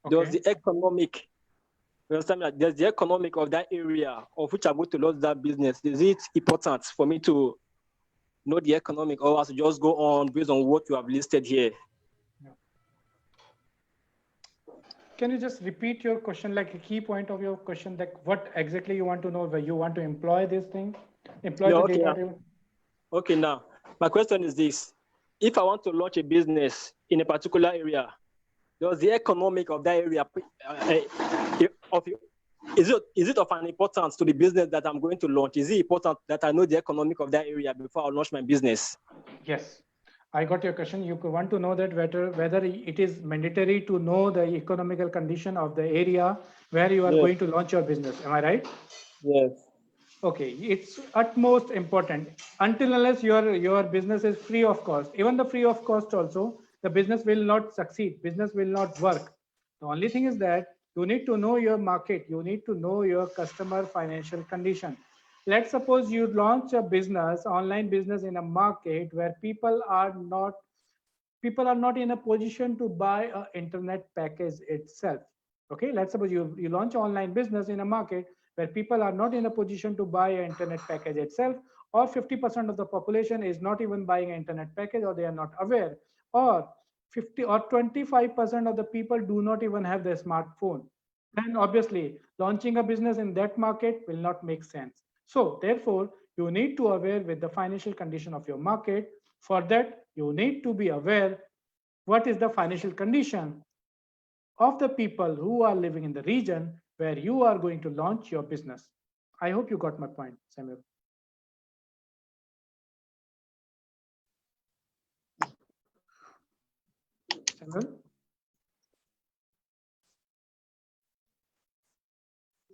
Okay. Does the economic, you understand that there's the economic of that area of which I'm going to launch that business? Is it important for me to know the economic, or to just go on based on what you have listed here? Yeah. Can you just repeat your question, like a key point of your question, like what exactly you want to know, where you want to employ this thing? Okay, now my question is this: if I want to launch a business in a particular area, does the economic of that area is it of an importance to the business that I'm going to launch? Is it important that I know the economic of that area before I launch my business? Yes. I got your question. You want to know that whether it is mandatory to know the economical condition of the area where you are Yes. going to launch your business. Am I right? Yes. Okay, it's utmost important. Until unless your business is free of cost, even the free of cost also, the business will not succeed. Business will not work. The only thing is that you need to know your market. You need to know your customer financial condition. Let's suppose you launch a business, online business in a market where people are not in a position to buy an internet package itself. Okay, let's suppose you launch online business in a market where people are not in a position to buy an internet package itself, or 50% of the population is not even buying an internet package, or they are not aware, or 50 or 25% of the people do not even have the smartphone. Then obviously launching a business in that market will not make sense. So therefore, you need to aware with the financial condition of your market. For that, you need to be aware what is the financial condition of the people who are living in the region where you are going to launch your business. I hope you got my point, Samuel. Samuel?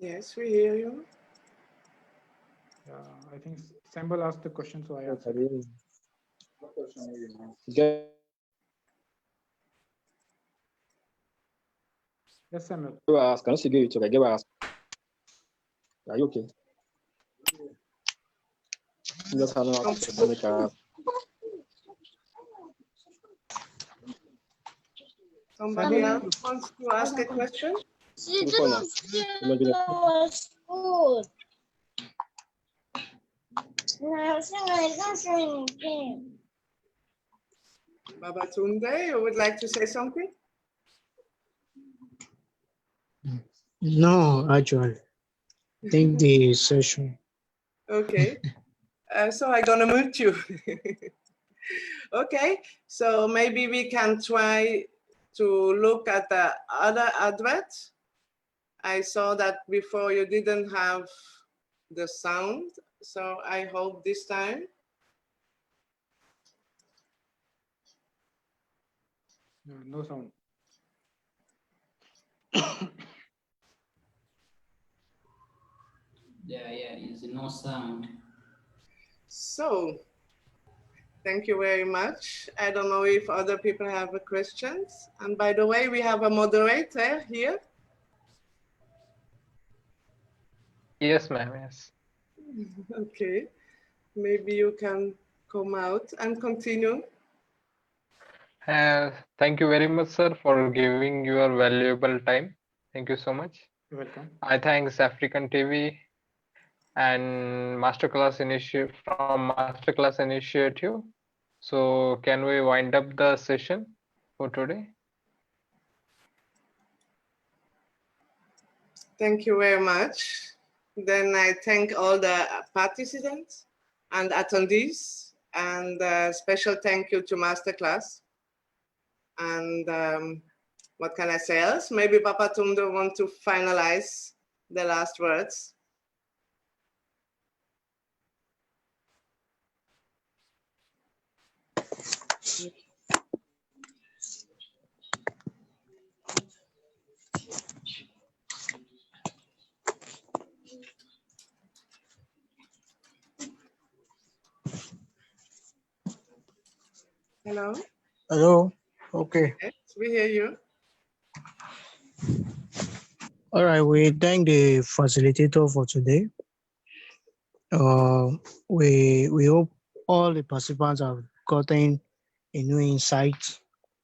Yes, we hear you. I think Samuel asked the question, so I answered. Yes, Samuel. Can you see it? Okay, are you okay? Just Somebody else wants to ask a question? Babatunde, you would like to say something? No, actually, I think the session. Okay, so I'm gonna mute you. Okay, so maybe we can try to look at the other advert. I saw that before you didn't have the sound, so I hope this time. No sound. Yeah, is no sound. So, thank you very much. I don't know if other people have questions. And by the way, we have a moderator here. Yes, ma'am, yes. Okay, maybe you can come out and continue. Thank you very much, sir, for giving your valuable time. Thank you so much. You're welcome. I thanks African TV and MasterClass Initiative. So can we wind up the session for today? Thank you very much. Then I thank all the participants and attendees, and special thank you to MasterClass. And what can I say else? Maybe Babatunde want to finalize the last words. Hello? Hello. Okay. Yes, we hear you. All right. We thank the facilitator for today. We hope all the participants have gotten a new insight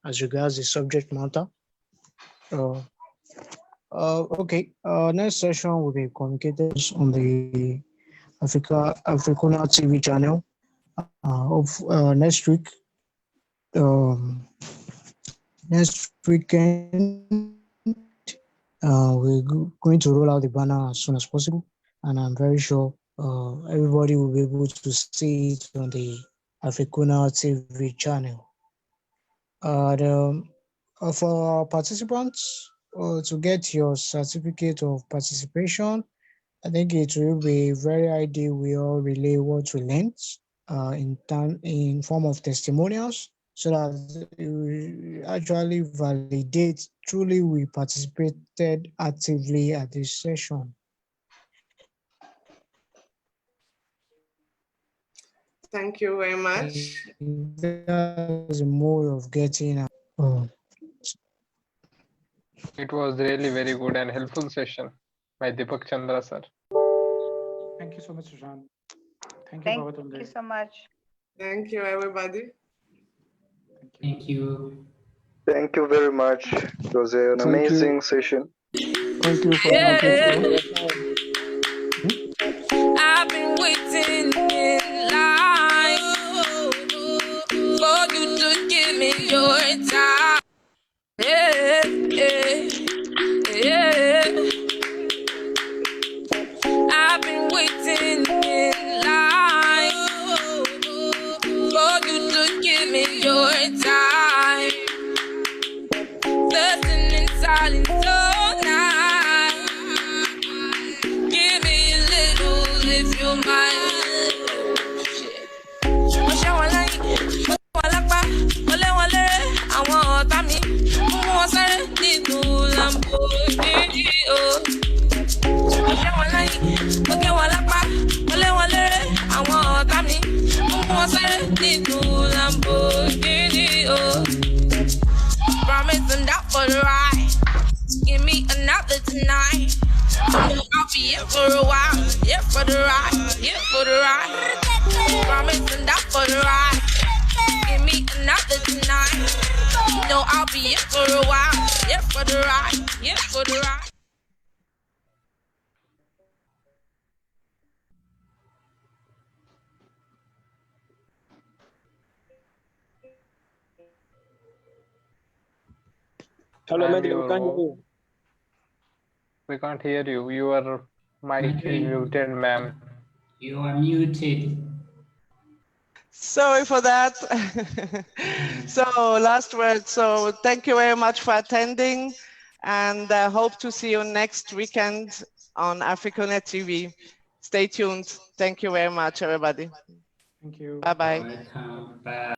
as regards the subject matter. Okay. Next session will be communicated on the Africana TV channel of next week. Next weekend, we're going to roll out the banner as soon as possible, and I'm very sure everybody will be able to see it on the Africana TV channel. For our participants, to get your certificate of participation, I think it will be very ideal we all relay what we learned in form of testimonials so that we actually validate truly we participated actively at this session. Thank you very much. That's a mode of getting. It was really very good and helpful session by Deepak Chandra sir. Thank you so much, Sushant. Thank you, Thank Babatunde. you so much. Thank you, everybody. Thank you. Thank you very much. It was an amazing session. Thank you for the I've been waiting in line for you to give me your time. Yeah, yeah, yeah. I've been waiting in line for you to give me your time. Listening in silence all night. Give me a little if you mind. Mo ṣe wọn lẹ́yìn, mo ṣe wọn lápá, mo lé wọn léré, àwọn ọ̀tá mi. Mo mú wọn sáré nínú Lamborghini o. Mo ṣe wọn lẹ́yìn, mo gé wọn lápá, mo lé wọn léré, àwọn ọ̀tá mi. Mo mú wọn sáré nínú Lamborghini o. Promise I'm down for the ride. Give me another tonight. I know I'll be here for a while. Here for the ride. Here for the ride. Promise I'm down for the ride. Give me another tonight. You know I'll be here for a while. Here for the ride. Here for the ride. Hello, Ma'am, madam, we can't hear you. We can't hear you. Your mic is muted, ma'am. You are muted. Sorry for that. So last word. So thank you very much for attending, and I hope to see you next weekend on Africanet TV. Stay tuned. Thank you very much, everybody. Thank you. Bye-bye. Welcome. Bye.